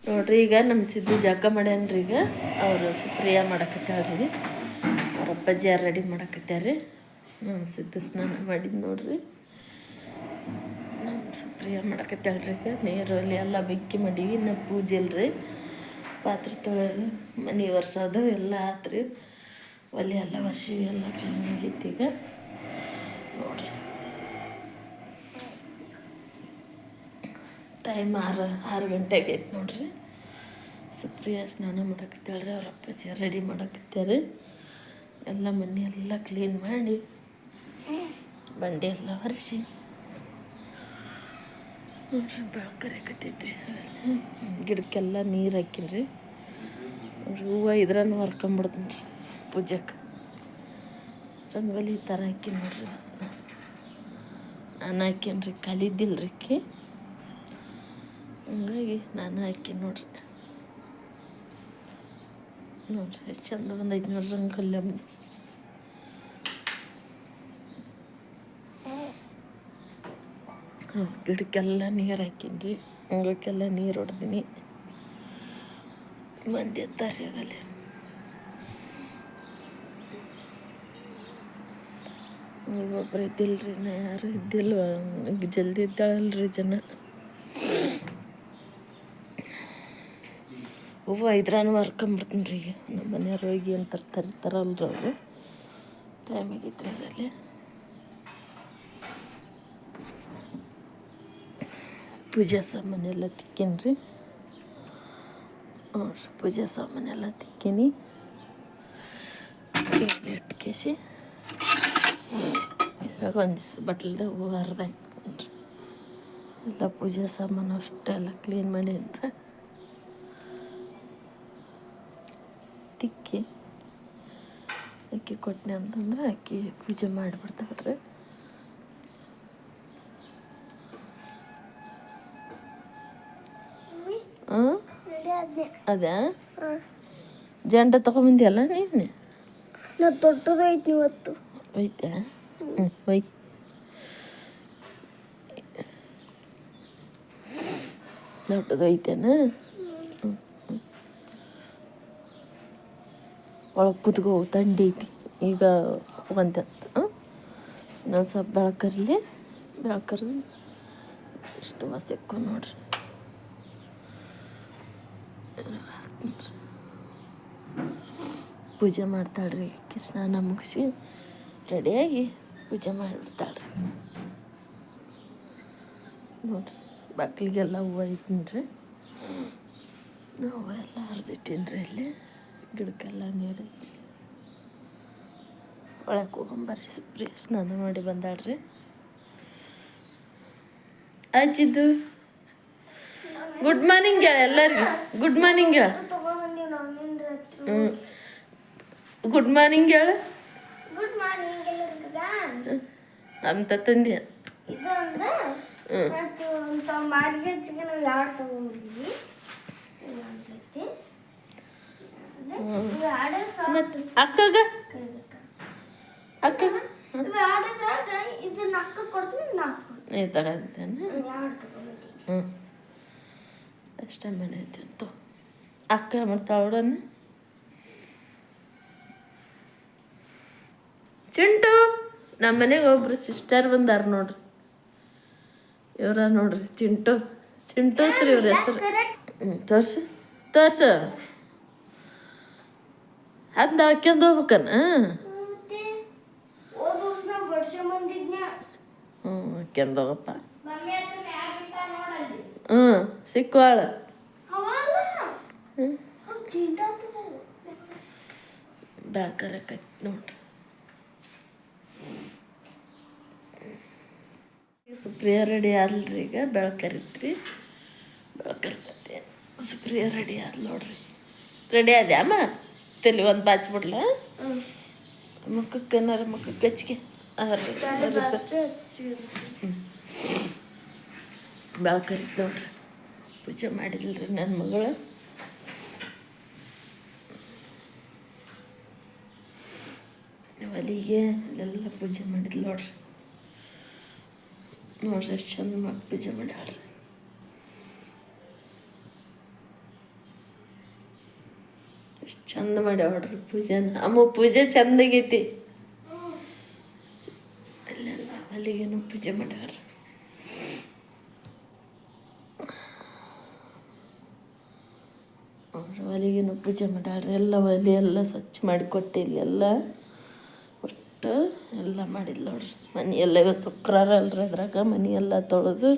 ನೋಡ್ರಿ ಈಗ ನಮ್ಮ ಸಿದ್ದು ಜಳಕ ಮಾಡ್ಯಾನ್ರಿ. ಈಗ ಅವರು ಸುಪ್ರಿಯಾ ಮಾಡಕತ್ತಾಳ್ರಿ. ಅವ್ರ ಅಪ್ಪಾಜಿ ಯಾರು ರೆಡಿ ಮಾಡಕತ್ಯಾರಿ. ನಮ್ಮ ಸಿದ್ದು ಸ್ನಾನ ಮಾಡಿದ್ದು ನೋಡ್ರಿ. ನಮ್ಮ ಸುಪ್ರಿಯಾ ಮಾಡಕತ್ತಾಳ್ರಿ. ಈಗ ನೀರಲ್ಲಿ ಎಲ್ಲ ಬೆಂಕಿ ಮಾಡೀವಿ. ಇನ್ನು ಪೂಜೆ ಇಲ್ರಿ. ಪಾತ್ರೆ ತೊಳೆಯೋದು ಮನೆ ಒರ್ಸೋದು ಎಲ್ಲ ಆತ್ರಿ. ಒಲೆ ಎಲ್ಲ ಒರ್ಸಿವಿ, ಎಲ್ಲ ಕ್ಲೀನ್ ಆಗೈತಿ. ಈಗ ನೋಡ್ರಿ ಟೈಮ್ 6 ಗಂಟೆ ಆಗೈತೆ ನೋಡ್ರಿ. ಸುಪ್ರಿಯಾ ಸ್ನಾನ ಮಾಡಕತ್ತಾಳ್ರಿ. ಅವ್ರ ಅಪ್ಪಾಜಿ ರೆಡಿ ಮಾಡಕತ್ತಾರೆ. ಎಲ್ಲ ಮನೆ ಎಲ್ಲ ಕ್ಲೀನ್ ಮಾಡಿ ಬಂಡೆ ಎಲ್ಲ ಒರೆಸಿ ನೋಡ್ರಿ ಬೆಳಕರಿಕತ್ತೈತ್ರಿ. ಗಿಡಕ್ಕೆಲ್ಲ ನೀರು ಹಾಕಿನ್ರಿ. ಹೂವು ಇದ್ರನ್ನು ಹರ್ಕೊಂಬಿಡ್ತೀನಿ ರೀ ಪೂಜೆಗೆ. ರಂಗೋಲಿ ಈ ಥರ ಹಾಕಿ ನೋಡ್ರಿ. ನಾನು ಹಾಕೇನ್ರಿ, ಕಲಿದ್ದಿಲ್ರಿ ಅಕ್ಕಿ, ಹಂಗಾಗಿ ನಾನು ಹಾಕಿ ನೋಡ್ರಿ. ಎಷ್ಟು ಚಂದ ಬಂದೈತಿ ನೋಡ್ರಿ ರಂಗೋಲಿ. ಗಿಡಕ್ಕೆಲ್ಲ ನೀರು ಹಾಕಿನ್ರಿ. ಅಂಗಳಕ್ಕೆಲ್ಲ ನೀರು ಹೊಡೆದೀನಿ. ಮಂದಿ ಎತ್ತಾರೆ ಆಗಲಿ. ಒಬ್ಬೊಬ್ರು ಇದ್ದಿಲ್ರಿ, ಯಾರು ಇದ್ದಿಲ್ವ, ಜಲ್ದಿ ಇದ್ದಾಳಲ್ರಿ ಜನ. ಹೂವು ಇದ್ರಾನು ಹರ್ಕೊಂಬಿಡ್ತೀನಿ ರೀ. ಈಗ ನಮ್ಮ ಮನೆಯವ್ರು ಹೋಗಿ ಏನು ತರ್ತಾರಲ್ರಿ ಅವರು. ಟೈಮ್ ಆಗಿದ್ರಿ ಅದರಲ್ಲಿ. ಪೂಜಾ ಸಾಮಾನೆಲ್ಲ ತಿಕ್ಕೇನ್ರಿ. ನೋಡ್ರಿ ಪೂಜಾ ಸಾಮಾನೆಲ್ಲ ತಿಕ್ಕೀನಿ. ಇಟ್ಕೇಸಿ ಇವಾಗ ಒಂದು ಬಟ್ಲದ ಹೂವು ಹರಿದು ಹಾಕ್ಕೊಂಡ್ರಿ. ಎಲ್ಲ ಪೂಜಾ ಸಾಮಾನು ಅಷ್ಟೆಲ್ಲ ಕ್ಲೀನ್ ಮಾಡೀನ್ರಿ. ತಿಕ್ಕಿ ಅಕ್ಕಿ ಕೊಟ್ಟನೆ ಅಂತಂದ್ರೆ ಅಕ್ಕಿ ಪೂಜೆ ಮಾಡಿಬಿಡ್ತಾಳ್ರಿ. ಅದೇ ಜಂಡ ತಗೊಂಬಂದಿಯಲ್ಲ ನೀನು. ದೊಡ್ಡದೈತಿ ಇವತ್ತು. ಒಯ್ತಾ? ಒಯ್. ದೊಡ್ಡದು ಐತೇನ? ಒಳಗೆ ಕುತ್ಕೋ, ಥಂಡಿ ಐತಿ ಈಗ ಒಂದಂತ. ಇನ್ನೊಂದು ಸ್ವಲ್ಪ ಬೆಳಕರ್ಲಿ. ಬೆಳಕರ್ಲಿ ಇಷ್ಟು ಸಿಕ್ಕು ನೋಡ್ರಿ. ಪೂಜೆ ಮಾಡ್ತಾಳ್ರಿ. ಸ್ನಾನ ಮುಗಿಸಿ ರೆಡಿಯಾಗಿ ಪೂಜೆ ಮಾಡಿಬಿಡ್ತಾಳ್ರಿ. ನೋಡ್ರಿ ಬಾಗಿಲಿಗೆಲ್ಲ ಹೂವು ಇಟ್ಟಿನ್ರಿ. ಹೂವು ಎಲ್ಲ ಹರಿದಿಟ್ಟೀನ್ರಿ. ಅಲ್ಲಿ ಗಿಡಕ್ಕೆಲ್ಲ ನೀರು ಒಳಗೆ ಹೋಗೊಂಬರ್ರಿ. ಸುಪ್ರಿ ಸ್ನಾನ ಮಾಡಿ ಬಂದಾಳ್ರಿ. ಆಯ್ತಿದ್ದು ಗುಡ್ ಮಾರ್ನಿಂಗ್ ಹೇಳ ಎಲ್ಲರಿಗೂ. ಗುಡ್ ಮಾರ್ನಿಂಗ್ ಹೇಳ. ಗುಡ್ ಮಾರ್ನಿಂಗ್ ಹೇಳ. ಗುಡ್ ಮಾರ್ನಿಂಗ್ ಅಂತ ತಂದೆ. ಅಕ್ಕಗ ಅಕ್ಕಗ ಈ ಥರ ಅಂತೇನೆ. ಅಷ್ಟೇ ಮನೆ ಐತೆ ಅಂತ ಅಕ್ಕ ಮಾಡ್ತಾವಡನ್ನ. ಚಿಂಟು ನಮ್ಮ ಮನೆಗೆ ಒಬ್ರು ಸಿಸ್ಟರ್ ಬಂದಾರ ನೋಡ್ರಿ. ಇವರ ನೋಡ್ರಿ ಚಿಂಟು. ಚಿಂಟು ಸರಿ ಇವ್ರ ಹೆಸರು. ತೋರ್ಸು ತೋರ್ಸು. ಅದನ್ನ ಹಾಕ್ಯಂದು ಹೋಗ್ಬೇಕನ. ಹಾಕ್ಯಂದು ಹೋಗಪ್ಪ. ಸಿಕ್ಕುವಾಳ. ಬೆಳಕರಕೈತಿ ನೋಡ್ರಿ. ಸುಪ್ರಿಯಾ ರೆಡಿ ಆದ್ಲ್ರಿ. ಈಗ ಬೆಳಕರಿತ್ರಿ. ಬೆಳಕರಿಕತ್ತೆ. ಸುಪ್ರಿಯಾ ರೆಡಿ ಆದ್ ನೋಡ್ರಿ. ರೆಡಿ ಆದ್ಯಾ ಅಮ್ಮ? ತಲೆ ಒಂದು ಬಾಚ್ಬಿಡ್ಲ. ಮುಖಕ್ಕೆ ಏನಾರು ಮುಖಕ್ಕೆ ಹಚ್ಚಿಗೆ ಬೆಳಕರಿತ್ ನೋಡ್ರಿ. ಪೂಜೆ ಮಾಡಿದ್ಲ್ರಿ ನನ್ನ ಮಗಳು. ಒಲಿಗೆ ಎಲ್ಲ ಪೂಜೆ ಮಾಡಿದ್ಲು ನೋಡ್ರಿ. ನೋಡ್ರಿ ಎಷ್ಟು ಚಂದ ಮಾಡಿ ಪೂಜೆ ಮಾಡ್ಯಾಳ್ರಿ. ಎಷ್ಟು ಚಂದ ಮಾಡ್ಯಾವ ನೋಡ್ರಿ ಪೂಜೆನ. ಅಮ್ಮ ಪೂಜೆ ಚಂದಾಗೈತಿ. ಅಲ್ಲೆಲ್ಲ ಅಲ್ಲಿಗೇನು ಪೂಜೆ ಮಾಡ್ಯಾರ. ಒಲಿಗೇನು ಪೂಜೆ ಮಾಡ್ಯಾರ. ಎಲ್ಲ ಒಲೆ ಎಲ್ಲ ಸ್ವಚ್ಛ ಮಾಡಿ ಕೊಟ್ಟು ಇಲ್ಲೆಲ್ಲ ಒಟ್ಟು ಎಲ್ಲ ಮಾಡಿಲ್ಲ ನೋಡ್ರಿ. ಮನೆ ಎಲ್ಲ ಇವತ್ತು ಶುಕ್ರವಾರ ಅಲ್ರಿ, ಅದ್ರಾಗ ಮನೆ ಎಲ್ಲ ತೊಳೆದು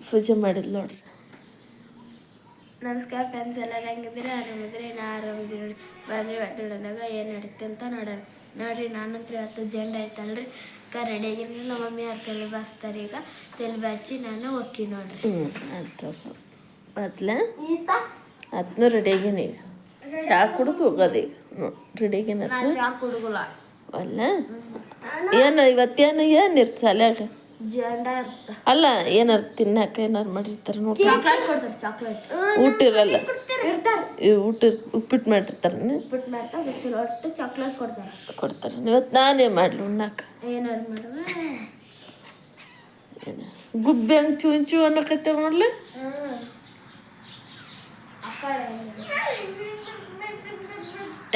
ಪೂಜೆ ಮಾಡಿಲ್ಲ ನೋಡ್ರಿ. ನಮಸ್ಕಾರ ಫ್ರೆಂಡ್ಸ್, ಎಲ್ಲರೂ ಹೆಂಗಿದ್ದೀರಿ? ಆರಾಮಿದ್ರಿ? ನಾ ಆರಾಮಿದ್ರಿ ನೋಡಿ. ಬನ್ರಿ ಇವತ್ತು ಹಿಡಿದಾಗ ಏನು ನಡೀತೆ ಅಂತ ನೋಡೋಣ. ನೋಡಿರಿ, ನಾನಂತೂ ಇವತ್ತು ಜೆಂಡ ಆಯ್ತಲ್ರಿ, ರೆಡಿ ಆಗಿರಿ. ನಮ್ಮ ಮಮ್ಮಿ ಅವ್ರು ತಲೆ ಬಾಚ್ತಾರೆ. ಈಗ ತಲೆ ಬಾಚಿ ನಾನು ಒಕ್ಕಿ ನೋಡ್ರಿ. ಆಯ್ತು ಬಾಚ್ಲ ಅದನ್ನೂ ರೆಡಿ ಆಗೀನಿ. ಈಗ ಚಹಾ ಕುಡಿದು ಹೋಗೋದು. ಈಗ ರೆಡಿ ಆಗೀನಿ. ಚಾ ಕುಡುಗಲ್ಲ ಅಲ್ಲ ಏನು ಇವತ್ತೇನು ಏನಿರ್ತ ಸಾಲ್ಯಾಗ ಜೆಂಡ ಅಲ್ಲ, ಏನಾರು ತಿನ್ನಾಕ ಏನಾರು ಮಾಡಿರ್ತಾರೆ ನೋಡಿ. ಚಾಕ್ಲೇಟ್ ಕೊಡ್ತಾರೆ. ಚಾಕ್ಲೇಟ್ ಊಟ ಇರಲ್ಲ, ಇರ್ತಾರೆ. ಊಟ ಉಪ್ಪಿಟ್ಟು ಮಾಡಿರ್ತಾರೆ. ಉಪ್ಪಿಟ್ಟು ಮಾಡ್ತಾ ಗೊತ್ತಿಲ್ಲ, ಒಟ್ಟು ಚಾಕ್ಲೇಟ್ ಕೊಡ್ತಾರೆ. ಇವತ್ತು ನಾನೇ ಮಾಡ್ಲಿ ಉಣ್ಣಾಕ. ಏನಾರು ಮಾಡುವ ಗುಬ್ಬಿ ಹಂಗೆ ಚೂ ಅನ್ನಕತ್ತೆ ನೋಡ್ಲಿ.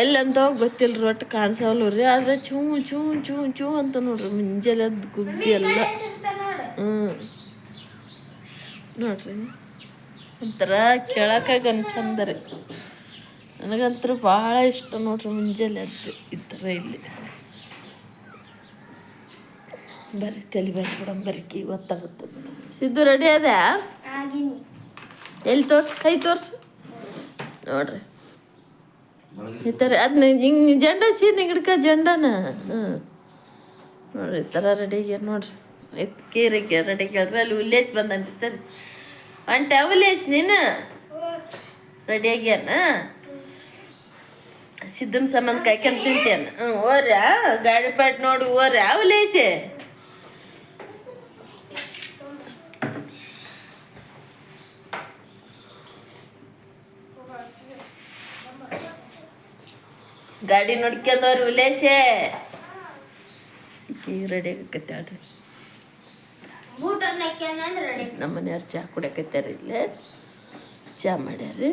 ಎಲ್ಲಂತ ಗೊತ್ತಿಲ್ರಿ, ಒಟ್ಟು ಕಾಣಿಸವಲ್ವ ರೀ. ಆದರೆ ಚೂ ಚೂ ಚೂ ಚೂ ಅಂತ ನೋಡ್ರಿ ಮುಂಜಾನೆ ಅದು ಗುಬ್ಬಿ ಎಲ್ಲ. ನೋಡ್ರಿ ಒಂಥರ ಕೇಳಕ್ಕಾಗನ್ ಚಂದ ರೀ. ನನಗಂತೂ ಭಾಳ ಇಷ್ಟ ನೋಡ್ರಿ ಮುಂಜಾನೆ ಅದು ಈ ಥರ. ಇಲ್ಲಿ ಬರ್ರಿ ತಲೆ ಬಾಚ್ಬಿಡಮ್ ಬರ್ಕಿ, ಗೊತ್ತಾಗುತ್ತೆ. ಸಿದ್ದು ರೆಡಿ ಅದ? ಎಲ್ಲಿ ತೋರ್ಸಿ, ಕೈ ತೋರ್ಸಿ ನೋಡ್ರಿ. ಈ ಥರ ಅದನ್ನ ಹಿಂಗೆ ಜೆಂಡ ಸೀದ ಹಿಡ್ಕ ಜೆಂಡನ. ನೋಡ್ರಿ ಈ ಥರ ರೆಡಿ ಆಗ್ಯಾರ ನೋಡ್ರಿ. ಕೀರಿಗೆ ರೆಡಿ ಕೇಳ್ರಿ. ಅಲ್ಲಿ ಉಲ್ಲೇಸ್ ಬಂದನ್ರಿ. ಸರಿ ಅಂಟ ಉಲ್ಲೇಸ್ ನೀನು ರೆಡಿ ಆಗ್ಯಾನ. ಸಿದ್ದನ ಸಂಬಂಧ ಕಾಯ್ಕೊಂಡ್ ತಿಂತೇನ. ಓರ್ಯಾ ಗಾಡಿ ಪಾಟ್ ನೋಡಿ ಓರ್ಯಾ ಉಲ್ಲೇಸೆ. ಗಾಡಿ ನೋಡ್ಕೊಂಡವ್ರಿ ಉಲ್ಲೇಸೆ. ಈಗ ರೆಡಿ ಆಗಕತ್ತಾಳ್ರಿ. ನಮ್ಮ ಮನೆಯವ್ರು ಚಹಾ ಕುಡಿಯಕತ್ತಾರ. ಇಲ್ಲೇ ಚಹಾ ಮಾಡ್ಯಾರ್ರಿ.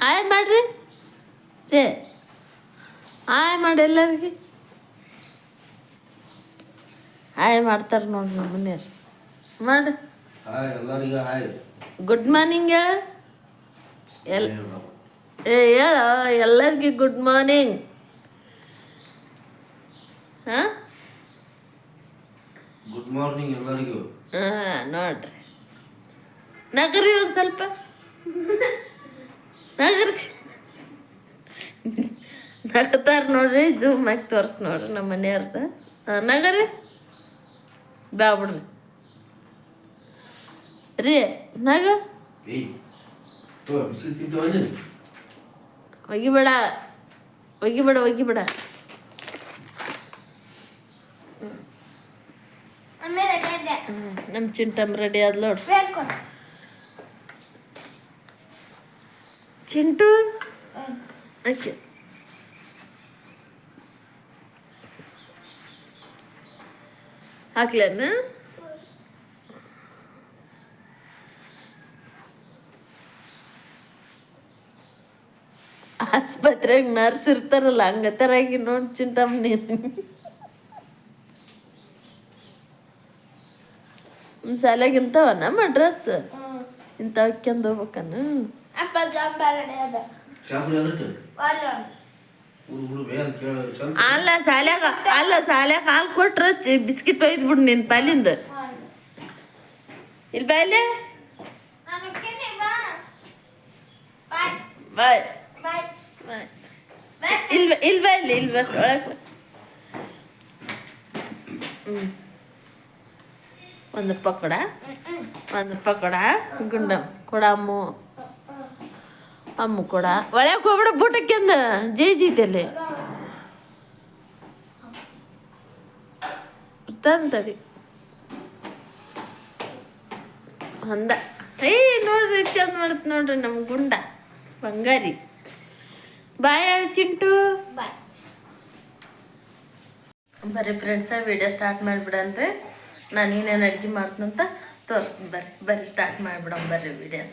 ಆಯ್ ಮಾಡ್ರಿ ರೇ, ಆಯ್ ಮಾಡಿ ಎಲ್ಲರಿಗೆ ಆಯ್ ಮಾಡ್ತಾರೆ ನೋಡ್ರಿ ನಮ್ಮ ಮನೆಯವ್ರು. ಮಾಡಿ ಗುಡ್ ಮಾರ್ನಿಂಗ್ ಹೇಳ. ಹೇಳ ಎಲ್ಲರಿಗೂ ಗುಡ್ ಮಾರ್ನಿಂಗ್. ಹಾಂ ಗುಡ್ ಮಾರ್ನಿಂಗ್ ಎಲ್ಲರಿಗೂ. ನೋಡ್ರಿ ನಗರಿ ಒಂದು ಸ್ವಲ್ಪ ನಗರಿ ನಗತಾರ ನೋಡ್ರಿ. ಜೂಮ್ ಹಾಕಿ ತೋರ್ಸ್ ನೋಡ್ರಿ ನಮ್ಮ ಮನೆಯವ್ರದ. ನಗರಿ ಬ್ಯಾಬಿಡ್ರಿ ರೀ. ನಗ ಒಗಿಬೇಡ ಒಗಿಬೇಡ ಒಗಿಬೇಡ. ನಮ್ಮ ಚಿಂಟಮ್ಮ ರೆಡಿ ಆದ್ ನೋಡ್ರಿ. ಚಿಂಟು ಓಕೆ ಹಾಕ್ಲೇನ? ಆಸ್ಪತ್ರೆಗೆ ನರ್ಸ್ ಇರ್ತಾರಲ್ಲ ಹಂಗತರಾಗಿ ನೋಡಿ ಚಿಂಟಮ್ಮ ನೀನು. ಶಾಲೆಗೆ ಇಂಥವ ನಮ್ಮ ಡ್ರೆಸ್ ಇಂಥ ಹಾಕ್ಯಂದು ಹೋಗ್ಬೇಕನ್ನ. ಅಲ್ಲ ಶಾಲ್ಯಾಗ ಹಾಲು ಕೊಟ್ರ ಬಿಸ್ಕಿಟ್ ಒಯ್ದು ಬಿಡು ನಿನ್ನ ಪಾಲಿಂದ. ಇಲ್ಲಿ ಬಾಯ್ಲೆ ಬಾಯ್ ಇಲ್ವಾ ಒಳಗೆ. ಒಂದು ಪಕೋಡ ಗುಂಡ ಕೊಡ ಅಮ್ಮ ಕೊಡ. ಒಳಗೆ ಹೋಗ್ಬಿಡ ಬೂಟಕ್ಕೆಂದ ಜೈತಲ್ಲಿ ತಡಿ ಅಂದ. ನೋಡ್ರಿ ಚಂದ ಮಾಡತ್ ನೋಡ್ರಿ ನಮ್ಮ ಗುಂಡ ಬಂಗಾರಿ. ಬಾಯ್ ಚಿಂಟು. ಬರ್ರಿ ಫ್ರೆಂಡ್ಸ ವಿಡಿಯೋ ಸ್ಟಾರ್ಟ್ ಮಾಡಿಬಿಡನ್ರಿ. ನಾನು ಏನೇನು ಅಡುಗೆ ಮಾಡ್ತೀನಂತ ತೋರಿಸ್ತೀನಿ ಬರ್ರಿ ಸ್ಟಾರ್ಟ್ ಮಾಡಿಬಿಡೋಣ ಬರ್ರಿ ವಿಡಿಯೋನ.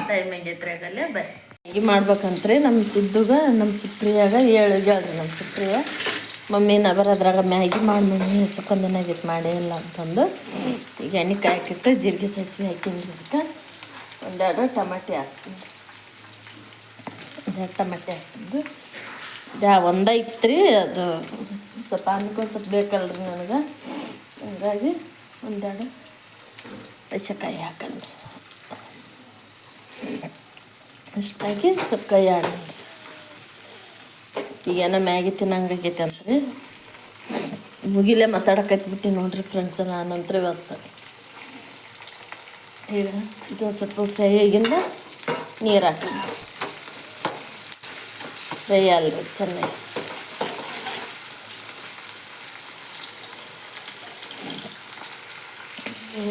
ಟೈಮ್ ಆಗೈತ್ರಿ ಆಗಲ್ಲೇ ಬರ್ರಿ. ಮ್ಯಾಗಿ ಮಾಡ್ಬೇಕಂತ್ರಿ ನಮ್ಮ ಸಿದ್ದುಗ ನಮ್ಮ ಸುಪ್ರಿಯಾಗ ಹೇಳ್ರಿ ನಮ್ಮ ಸುಪ್ರಿಯ ಮಮ್ಮಿ ನಾ ಬರೋದ್ರಾಗ ಮ್ಯಾಗಿ ಮಾಡಿ ಮಮ್ಮಿ ಸುಕ್ಕಂದಿನ ಆಗೈತೆ ಮಾಡೇ ಇಲ್ಲ ಅಂತಂದು ಈಗ ಎಣ್ಣೆ ಕಾಯಕ್ಕಿಟ್ಟು ಜೀರಿಗೆ ಸಾಸಿವೆ ಹಾಕಿನಿ ಅದಕ್ಕೆ ಒಂದೆರಡು ಟಮಾಟಿ ಹಾಕ್ತೀನಿ. ಒಂದೆರಡು ಟಮಾಟಿ ಹಾಕ್ತೀನಿ. ಒಂದ ಇತ್ತು ಅದು ಸ್ವಲ್ಪ ಅನ್ನಕ್ಕೊಂದು ಸ್ವಲ್ಪ ಬೇಕಲ್ರಿ ನನಗೆ, ಹಂಗಾಗಿ ಒಂದೆರಡು ಹಸಿಕಾಯಿ ಹಾಕಂಡ್ರಿ. ಅಷ್ಟಾಗಿ ಸ್ವಲ್ಪ ಕೈ ಆಡ್ರಿ. ಈಗೇನೋ ಮ್ಯಾಗಿ ತಿನ್ನಂಗಾಗೈತೆ ಅಂತ್ರಿ ಮುಗಿಲೇ ಮಾತಾಡಕತ್ಬಿಟ್ಟು ನೋಡ್ರಿ ಫ್ರೆಂಡ್ಸ್. ನಾನಂತರ ಇವತ್ತು ಈಗ ಇದು ಸ್ವಲ್ಪ ಫ್ರೈ ಆಗಿಂದ ನೀರು ಹಾಕಿ ಫ್ರೈ ಅಲ್ರಿ ಚೆನ್ನಾಗಿ.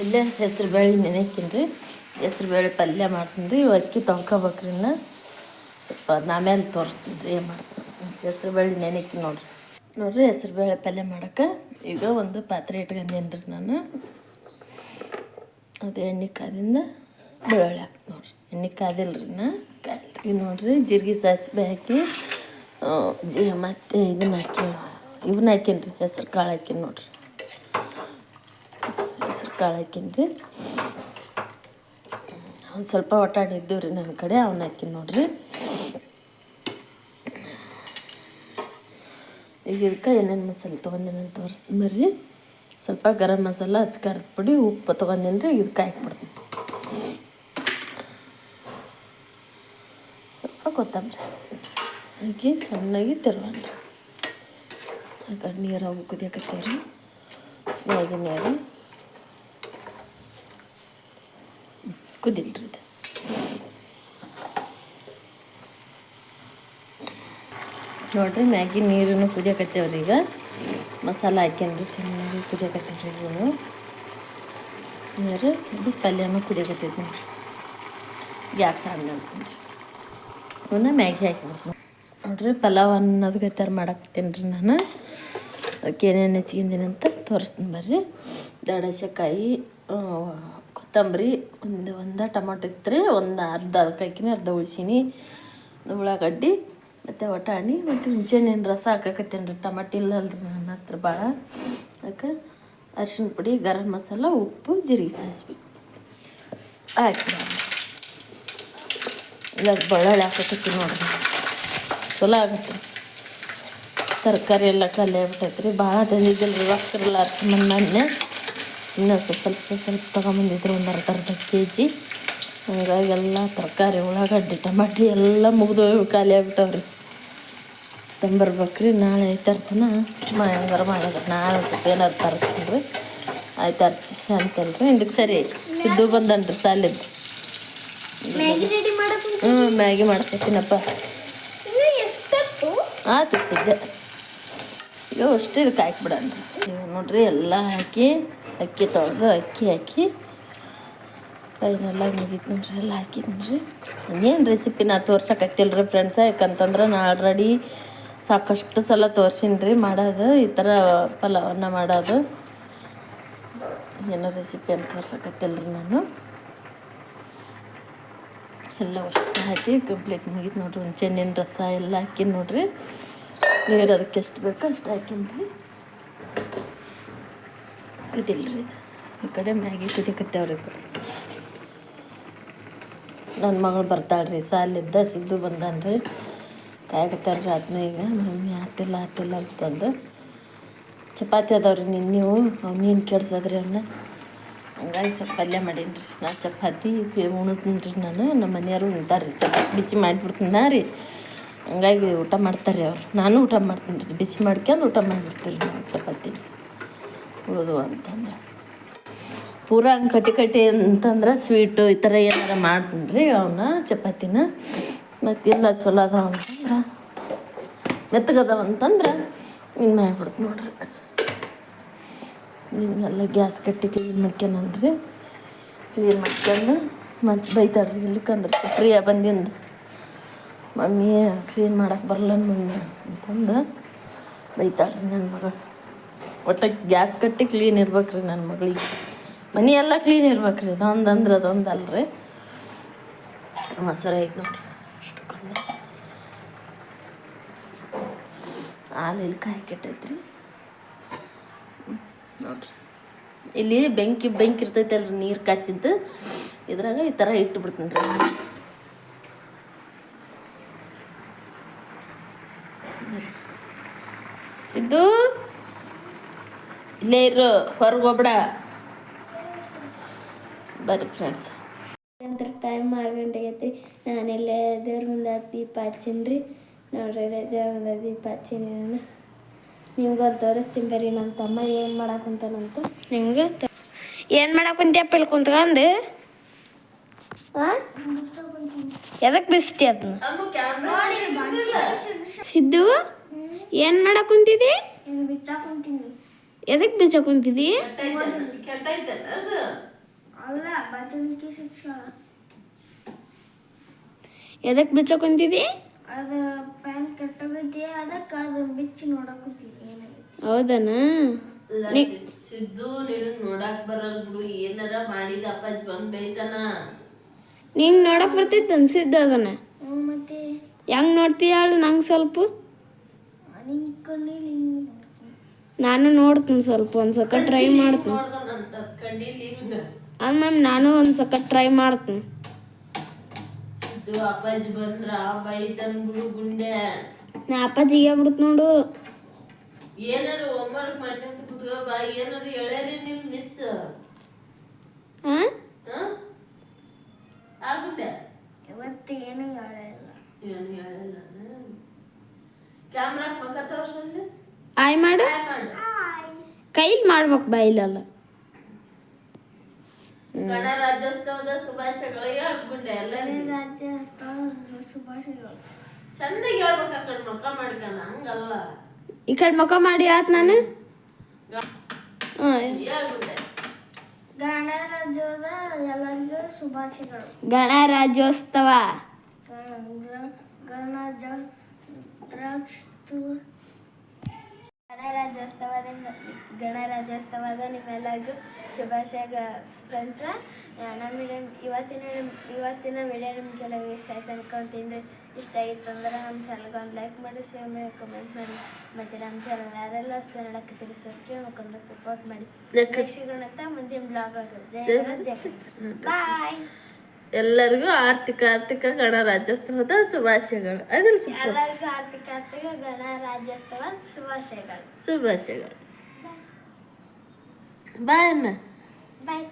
ಇಲ್ಲೇ ಹೆಸ್ರು ಬೇಳೆ ನೆನೆಕ್ತೀನಿ ರೀ. ಹೆಸ್ರು ಬೇಳೆ ಪಲ್ಯ ಮಾಡ್ತೀನಿ ರೀ. ಇವು ಅಕ್ಕಿ ತೊಳ್ಕೊಬೇಕ್ರಿ. ಇನ್ನು ಸ್ವಲ್ಪ ಅದನ್ನ ಆಮೇಲೆ ತೋರಿಸ್ತೀನಿ ರೀ ಏನು ಮಾಡ್ತೀನಿ. ಹೆಸ್ರು ಬೇಳೆ ನೆನೆಕ್ಕಿ ನೋಡ್ರಿ ಹೆಸ್ರು ಬೇಳೆ ಪಲ್ಯ ಮಾಡೋಕೆ ಈಗ ಒಂದು ಪಾತ್ರೆ ಇಟ್ಕೊಂಡೇನಿ ರೀ ನಾನು. ಅದು ಎಣ್ಣೆ ಕಾದಿಂದ ಬೆಳ್ಳುಳ್ಳಿ ಹಾಕ್ತೀನಿ ನೋಡ್ರಿ. ಎಣ್ಣೆ ಕಾದಿಲ್ರಿ ಕಾಯಿಲ್ರಿ ನೋಡ್ರಿ. ಜೀರಿಗೆ ಸಾಸಿವೆ ಹಾಕಿ ಮತ್ತು ಇವನ್ನ ಹಾಕೀನಿ ರೀ. ಹೆಸ್ರು ಕಾಳು ಹಾಕೀನಿ ನೋಡ್ರಿ. ಹೆಸ್ರು ಕಾಳು ಹಾಕೀನಿ ರೀ. ಒಂದು ಸ್ವಲ್ಪ ಒಟ್ಟಾಡಿದ್ದೀವಿ ರೀ ನನ್ನ ಕಡೆ, ಅವನ್ನ ಹಾಕೀನಿ ನೋಡ್ರಿ. ಈಗ ಇದಕ್ಕೆ ಏನೇನು ಮಸಾಲೆ ತೊಗೊಂಡೇನೆ ಅಂತ ತೋರಿಸ್ತೀನಿ ಬರ್ರಿ. ಸ್ವಲ್ಪ ಗರಂ ಮಸಾಲ, ಅಚ್ಕಾರದ ಪುಡಿ, ಉಪ್ಪು ತೊಗೊಂಡೇನಿ ರೀ. ಇದಕ್ಕೆ ಹಾಕ್ಬಿಡ್ತೀನಿ. ಸ್ವಲ್ಪ ಕೊತ್ತಂಬರಿ ಹಾಕಿ ಚೆನ್ನಾಗಿ ತಿರ್ವಣ್ರಿ. ಆ ಕಡೆ ನೀರು ಅವು ಕುದಿಯಕತ್ತೇವ್ರಿ. ಮ್ಯಾಗಿ ನೀರು ಕುದಿಲ್ರಿ ಇದು. ನೋಡಿರಿ ಮ್ಯಾಗಿ ನೀರನ್ನು ಕುದಿಯಕತ್ತೇವ್ರಿ. ಈಗ ಮಸಾಲ ಹಾಕ್ಯನ್ರಿ ಚೆನ್ನಾಗಿ ಕುದಿಯಕತ್ತೇವ್ರಿ. ಇವು ನೀರು ಇದು ಪಲ್ಯನೂ ಕುದಿಯಕತ್ತೈತಿ ನೋಡಿರಿ. ಗ್ಯಾಸ್ ಆನ್ ಮಾಡ್ತೀನಿ ರೀ. ಇವನ್ನ ಮ್ಯಾಗಿ ಹಾಕಿಬಿಡ್ತೀನಿ ನೋಡಿರಿ. ಪಲಾವ್ ಅನ್ನೋದು ಗತ್ತಾರ ಮಾಡಾಕ್ತೀನಿ ರೀ ನಾನು. ಅದಕ್ಕೆ ಏನೇನು ಹೆಚ್ಚಿಗಿಂದಿನಿ ಅಂತ ತೋರಿಸ್ತೀನಿ ಬರ್ರಿ. ದಡಸೆಕಾಯಿ, ಕೊತ್ತಂಬರಿ, ಒಂದು ಟೊಮಾಟೊ ಇತ್ತು ರೀ. ಒಂದು ಅರ್ಧ ಅದಕ್ಕೆ ಹಾಕಿನಿ, ಅರ್ಧ ಉಳ್ಸೀನಿ. ಉಳ್ಳಾಗಡ್ಡಿ ಮತ್ತು ಒಟಾಣಿ ಮತ್ತು ಹುಂಚೆಹಣ್ಣಿನ ರಸ ಹಾಕಕತ್ತೇನೆ ರೀ. ಟಮಾಟಿ ಇಲ್ಲಲ್ರಿ ನನ್ನ ಹತ್ರ ಭಾಳ. ಅದಕ್ಕೆ ಅರಿಶಿನ ಪುಡಿ, ಗರಂ ಮಸಾಲ, ಉಪ್ಪು, ಜೀರಿಗೆ ಸಾಸಿವೆ ಹಾಕಿ ಇಲ್ಲ ಬೆಳ್ಳುಳ್ಳಿ ಹಾಕಕತ್ತೀನಿ ನೋಡ್ರಿ. ಚಲೋ ಆಗತ್ತೆ ರೀ. ತರಕಾರಿ ಎಲ್ಲ ಖಾಲಿ ಆಗ್ಬಿಟ್ಟೈತೆ ರೀ. ಭಾಳ ತಂದಿದ್ದಿಲ್ಲ ರೀ. ಇವತ್ತರಲ್ಲ ಅರ್ಶಿಮಣ್ಣೆ ಸುಮ್ಮನೆ ಸ್ವಲ್ಪ ತೊಗೊಂಬಂದಿದ್ರು ಒಂದು ಅರ್ಧ kg. ಹಂಗಾಗಿ ಎಲ್ಲ ತರಕಾರಿ, ಉಳ್ಳಾಗಡ್ಡಿ, ಟಮಾಟಿ ಎಲ್ಲ ಮುಗಿದು ಖಾಲಿ ಆಗ್ಬಿಟ್ಟವ್ರಿ. ತಂಬರ್ಬೇಕ್ರಿ. ನಾಳೆ ತರ್ತಾನ ಹೆಂಗಾರ ಮಾಡೋದು. ನಾಳೆ ಸ್ವಲ್ಪ ಏನಾದ್ರು ತರಿಸ್ತೀನಿ ರೀ. ಆಯ್ತು ಅರ್ಚಿ ಅಂತಲ್ರಿ. ಇದಕ್ಕೆ ಸರಿ ಸಿದ್ದು ಬಂದನ್ರಿ ಸಾಲಿದ್ದು. ಮ್ಯಾಗಿ ಮಾಡ್ಕೊತೀನಪ್ಪ. ಆಯ್ತು ಸಿದ್ದೆ ಇವು ಅಷ್ಟು ಇದಕ್ಕೆ ಹಾಕಿಬಿಡನ್ರಿ. ಇವು ನೋಡ್ರಿ ಎಲ್ಲ ಹಾಕಿ ಅಕ್ಕಿ ತೊಳೆದು ಅಕ್ಕಿ ಹಾಕಿ ಫೈನಲ್ಲ ಮುಗೀತು ನೋಡ್ರಿ. ಎಲ್ಲ ಹಾಕಿದ್ದೀನಿ ರೀ. ಇನ್ನೇನು ರೆಸಿಪಿ ನಾ ತೋರ್ಸಕತ್ತಿಲ್ಲ ರೀ ಫ್ರೆಂಡ್ಸ. ಯಾಕಂತಂದ್ರೆ ನಾ ಆಲ್ರೆಡಿ ಸಾಕಷ್ಟು ಸಲ ತೋರ್ಸೀನಿ ರೀ ಮಾಡೋದು. ಈ ಥರ ಪಲಾವನ್ನ ಮಾಡೋದು ಏನೋ ರೆಸಿಪಿ ಅಂತ ತೋರ್ಸಕತ್ತಿಲ್ಲ ರೀ ನಾನು. ಎಲ್ಲ ಅಷ್ಟು ಹಾಕಿ ಕಂಪ್ಲೀಟ್ ಮುಗೀತು ನೋಡ್ರಿ. ಹುಂಚೆಹಣ್ಣಿನ ರಸ ಎಲ್ಲ ಹಾಕೀನಿ ನೋಡ್ರಿ. ನೀರು ಅದಕ್ಕೆ ಎಷ್ಟು ಬೇಕೋ ಅಷ್ಟು ಹಾಕೀನಿ ರೀ. ಕುದಿಲ್ರಿ ಇದು. ಈ ಕಡೆ ಮ್ಯಾಗಿ ಕುದಿಯಕತ್ತೇವ್ರಿ. ನನ್ನ ಮಗಳು ಬರ್ತಾಳ್ರಿ ಸಾಲಿದ್ದ. ಸಿದ್ದು ಬಂದಾನ್ರಿ. ಕಾಯಕತ್ತಾನ್ರಿ. ಅದನ್ನ ಈಗ ಮಮ್ಮಿ ಆತಿಲ್ಲ ಅಂತಂದು. ಚಪಾತಿ ಅದಾವ್ರಿ ನೀವು ನೀನು ಕೆಡ್ಸೋದ್ರಿ ಅವನ್ನ. ಹಂಗಾಗಿ ಸ್ವಲ್ಪ ಪಲ್ಯ ಮಾಡೀನಿ ರೀ. ನಾ ಚಪಾತಿ ಉಣ್ತೀನಿ ರೀ ನಾನು. ನಮ್ಮ ಮನೆಯವರು ಉಣ್ತಾರೆ ರೀ. ಚಪಾತಿ ಬಿಸಿ ಮಾಡಿಬಿಡ್ತೀನಿ ರೀ. ಹಂಗಾಗಿ ಊಟ ಮಾಡ್ತಾರೆ ಅವ್ರು. ನಾನು ಊಟ ಮಾಡ್ತೀನಿ ರೀ. ಬಿಸಿ ಮಾಡ್ಕೊಂಡು ಊಟ ಮಾಡಿಬಿಡ್ತೀವಿ ನಾವು ಚಪಾತಿ ಉಳಿದು ಅಂತಂದ್ರೆ. ಪೂರಾ ಹಂಗೆ ಕಟ್ಟಿ ಅಂತಂದ್ರೆ ಸ್ವೀಟು ಈ ಥರ ಏನಾರ ಮಾಡ್ತೀನಿ ರೀ ಅವನ್ನ ಚಪಾತಿನ. ಮತ್ತೆಲ್ಲ ಚಲೋ ಅದಾವ ಅಂತಂದ್ರೆ ಮೆತ್ತಗದಾವ ಅಂತಂದ್ರೆ ಇನ್ನು ಮಾಡಿಬಿಡ್ತು ನೋಡ್ರಿ. ಎಲ್ಲ ಗ್ಯಾಸ್ ಕಟ್ಟಿ ಕ್ಲೀನ್ ಮಾಡ್ಕೊಂಡ್ರಿ. ಕ್ಲೀನ್ ಮಾಡ್ಕೊಂಡು ಮತ್ತು ಬೈತಾಳ್ರಿ. ಇಲ್ಲಿಕಂದ್ರೆ ಫ್ರೀಯ ಬಂದಿಂದ ಮಮ್ಮಿ ಕ್ಲೀನ್ ಮಾಡೋಕೆ ಬರಲ್ಲ ಮಮ್ಮಿ ಅಂತಂದು ಬೈತಾಳ್ರಿ ನನ್ನ ಮಗಳು. ಒಟ್ಟು ಗ್ಯಾಸ್ ಕಟ್ಟಿ ಕ್ಲೀನ್ ಇರ್ಬೇಕ್ರಿ ನನ್ನ ಮಗಳಿಗೆ. ಮನೆ ಎಲ್ಲ ಕ್ಲೀನ್ ಇರ್ಬೇಕ್ರಿ ಅದೊಂದು ಅಂದ್ರೆ ಅದೊಂದು ಅಲ್ರಿ. ಮೊಸರು ಐತೆ ನೋಡ್ರಿ ಅಷ್ಟಕ್ಕೊಂದು. ಹಾಲು ಇಲ್ಲಿ ಕಾಯಿ ಕೆಟ್ಟೈತ್ರಿ ನೋಡ್ರಿ. ಇಲ್ಲಿ ಬೆಂಕಿ ಇರ್ತೈತೆ ಅಲ್ರಿ ನೀರು ಕಾಸಿದ್ದು, ಇದ್ರಾಗ ಈ ಥರ ಇಟ್ಟು ಬಿಡ್ತೀನಿ ರೀ. ಸಿದ್ದು ಇಲ್ಲೇ ಇರು, ಹೊರಗೆ ಹೋಗ್ಬೇಡ. ಬರ್ರಿ ಫ್ರೆಂಡ್ಸ್. ನಂತರ ಟೈಮ್ 6 ಗಂಟೆಗೆ ಐತಿ. ನಾನೆಲ್ಲೇ ದೇವ್ರ ಮುಂದೆ ದೀಪ ಹಚ್ಚೀನಿ ರೀ. ನೋಡ್ರಿ ದೇವ್ರ ಮುಂದೆ ದೀಪ ಹಚ್ಚೀನಿ ನಾನು. ನಿಮ್ಗೆ ತೋರಿಸ್ತೀನಿ ಬರ್ರಿ ನಮ್ಮ ತಮ್ಮ ಏನು ಮಾಡಾಕುಂತಾನಂತ. ನಿಮ್ಗೆ ಏನು ಮಾಡಾಕುಂತ್ಯಪ್ಪ ಇಲ್ಲಿ ಕುಂತ್ಕೊಂಡು? ಹಾಂ, ಎದಕ್ಕೆ ಬಿಸ್ತಿ ಅದನ್ನ? ಸಿದ್ದು ಏನು ಮಾಡಾಕುಂತಿದ್ದಿ? ಎದಕ್ಕೆ ಬಿಚ್ಚಾಕುಂತಿದ್ದಿ? ಎದಕ್ಕೆ ಬಿಚ್ಚಾಕುಂತಿದ್ದಿ? ಅದು ಪ್ಯಾಂಟ್ ಕೆಟ್ಟೋಗೈತಿ, ಅದಕ್ಕೆ ಅದನ್ನ ಬಿಚ್ಚಿ ನೋಡಾಕುಂತಿದ್ದಿ. ಹೌದನ? ಸಿದ್ದು ನೀನು ನೋಡಕ್ ಬರಲ್ ಬಿಡು, ಏನಾರ ಮಾಡಿದ ಅಪ್ಪಾಜಿ ಬಂದ್ ಬೈತಾನ. ನಿಂಗೆ ನೋಡಕ್ ಬರ್ತೈತೆ ಅನ್ಸಿದ್ದು ಅದನ್ನ. ಮತ್ತೆ ಹೆಂಗ್ ನೋಡ್ತೀಯ ಹೇಳು ನಂಗೆ ಸ್ವಲ್ಪ. ನಾನು ನೋಡ್ತೀನಿ ಸ್ವಲ್ಪ, ಒಂದು ಸಕ ಟ್ರೈ ಮಾಡ್ತೀನಿ. ಮ್ಯಾಮ್ ನಾನು ಒಂದು ಸಕ ಟ್ರೈ ಮಾಡ್ತೀನಿ. ಸಿದ್ದು ಅಪ್ಪಾಜಿ ಬಂದ್ರ ಬೈತಾನ ಬಿಡು ಗುಂಡೆ. ನಾ ಅಪ್ಪಾಜಿಗೆ ಬಿಡ್ತು ನೋಡು. ಏನಾರು ಹೋಮ್ವರ್ಕ್ ಮಾಡ್ಕೊಂತ ಕೂತ್ಕೋ ಬಾ. ಏನಾರು ಹೇಳ್ಯಾರಿ ನೀವು ಮಿಸ್? ಹಾಂ ಆಗುಂಡೆ ಇವತ್ತು ಏನು ಹೇಳಿಲ್ಲ. ಏನು ಹೇಳಿಲ್ಲ. ಕ್ಯಾಮ್ರಾ ಮಕ್ಕ ತೋರ್ಸಲ್ಲಿ ಆಯ್ ಮಾಡು. ಕೈಲಿ ಮಾಡ್ಬೇಕು ಬಾಯಿಲಲ್ಲ. ಗಣರಾಜ್ಯೋತ್ಸವದ ಶುಭಾಶಯಗಳು ಹೇಳ್ಕೊಂಡೆ ಎಲ್ಲ. ರಾಜ್ಯೋತ್ಸವ ಶುಭಾಶಯಗಳು ಚಂದಾಗಿ ಹೇಳ್ಬೇಕು. ಆ ಕಡೆ ಮಕ್ಕ ಮಾಡ್ಕನ ಹಂಗಲ್ಲ. ಈ ಕಡೆ ಮುಖ ಮಾಡಿ ಆತ್ ನಾನು. ಹೇಳ್ಕೊಂಡೆ ಗಣರಾಜ್ಯೋತ್ಸವದ ಎಲ್ಲರಿಗೂ ಶುಭಾಶಯಗಳು. ಗಣರಾಜ್ಯೋತ್ಸವ ಗಣರಾಜ್ಯೋತ್ಸವದ ನಿಮ್ಮೆಲ್ಲರಿಗೂ ಶುಭಾಶಯ ಫ್ರೆಂಡ್ಸ. ನಮ್ಮ ಇವತ್ತಿನ ವಿಡಿಯೋ ನಿಮಗೆಲ್ಲ ಇಷ್ಟ ಆಯ್ತು ಅನ್ಕೊತೀನಿ ರೀ. ಇಷ್ಟ ಆಗಿತ್ತು ಅಂದ್ರೆ ನಮ್ಮ ಚಾನಲ್ಗೆ ಒಂದು ಲೈಕ್ ಮಾಡಿ, ಶೇರ್ ಮಾಡಿ, ಕಮೆಂಟ್ ಮಾಡಿ. ಮತ್ತು ನಮ್ಮ ಚಾನಲ್ ಯಾರೆಲ್ಲ ಹೊಸ ನೋಡಕತ್ತೀರಿ ಸಬ್ಸ್ಕ್ರೈಬ್ ಮಾಡ್ಕೊಂಡು ಸಪೋರ್ಟ್ ಮಾಡಿ. ಸಿಗೋಣಂತ ಮುಂದಿನ ಬ್ಲಾಗ್ ಆಗೋದು. ಬಾಯ್. ಎಲ್ಲರಿಗೂ ಆರ್ಥಿಕ ಗಣರಾಜ್ಯೋತ್ಸವದ ಶುಭಾಶಯಗಳು. ಅದ್ರಲ್ಲಿ ಎಲ್ಲರಿಗೂ ಆರ್ಥಿಕ ಗಣರಾಜ್ಯೋತ್ಸವ ಶುಭಾಶಯಗಳು. ಬಾಯ್ ಅನ್ನ. ಬಾಯ್.